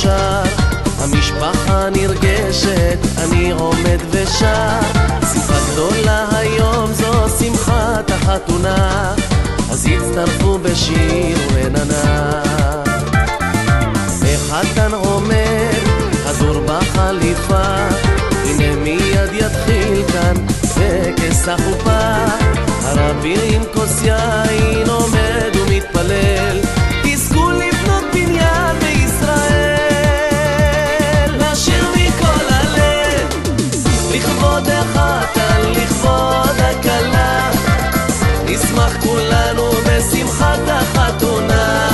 ושר, המשפחה נרגשת, אני עומד ושר. שמחה גדולה היום, זו שמחת החתונה, אז הצטרפו בשיר וננה. החתן עומד, חזור בחליפה, הנה מיד יתחיל כאן טקס החופה. הרבי עם כוס יין עומד ומתפלל, תזכו לבנות בניין בישראל. נשיר מכל הלב לכבוד החתן, לכבוד הכלה, נשמח כולנו בשמחת החתונה.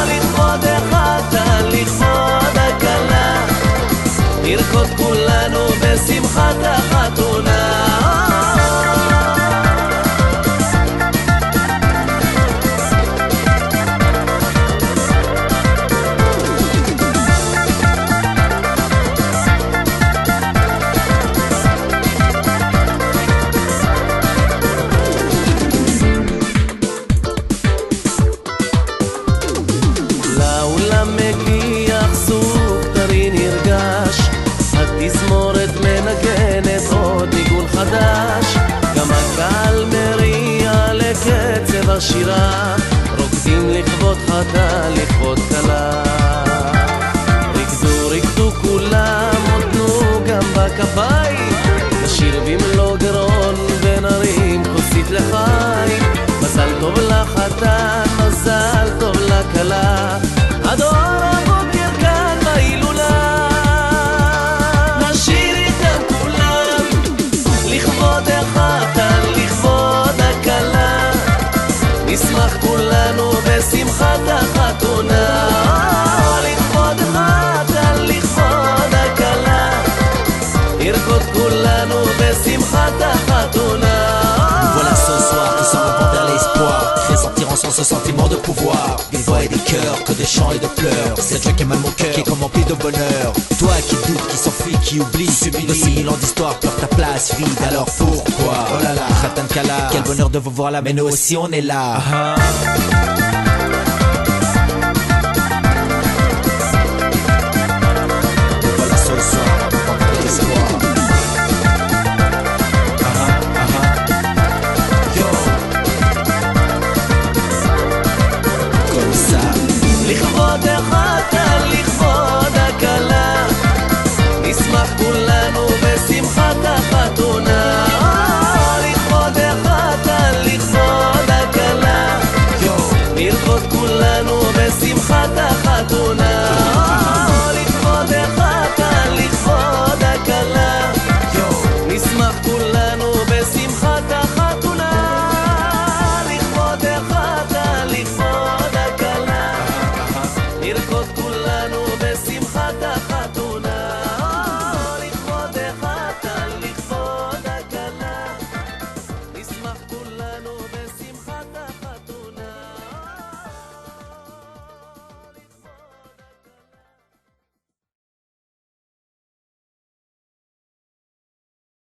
לכבוד החתן, לכבוד הכלה, נרקוד כולנו בשמחת החתונה. מגיח זוג טרי נרגש, התזמורת מנגנת עוד ניגון חדש, גם הקהל מריע לקצב השירה, רוקדים לכבוד חתן, לכבוד כלה. רקדו רקדו כולם, עודנו גם בכפיים, נשיר במלוא גרון ונרים כוסית לחיים. מזל טוב לחתן, מזל טוב לכלה, הדור הבוקר כאן בהילולה. נשיר איתם כולם לכבוד החתן, לכבוד הכלה, נשמח כולנו בשמחת החתונה. לכבוד החתן, לכבוד הכלה, נרקוד כולנו בשמחת החתונה. Voilà ce soir qui s'en répand vers l'espoir, ressentir ensemble ce sentiment de pouvoir, des voix et des cœurs, que des chants et de pleurs, cette joie qui émane mon cœur, qui est comme empli de bonheur. Toi qui doutes, qui s'enfuit, qui oublie, de 6000 ans d'histoire, pleure ta place vide, alors pourquoi? Oh là là, Khatan Kala, quel bonheur de vous voir là, mais nous aussi on est là. Voilà ce soir, répand vers l'espoir. לכבוד החתן, לכבוד הכלה, נשמח כולנו בשמחת החתונה. לכבוד החתן, לכבוד הכלה, נרקוד כולנו בשמחת החתונה. לכבוד החתן, לכבוד הכלה, נשמח כולנו בשמחת החתונה. לכבוד החתן, לכבוד הכלה, נרקוד כולנו בשמחת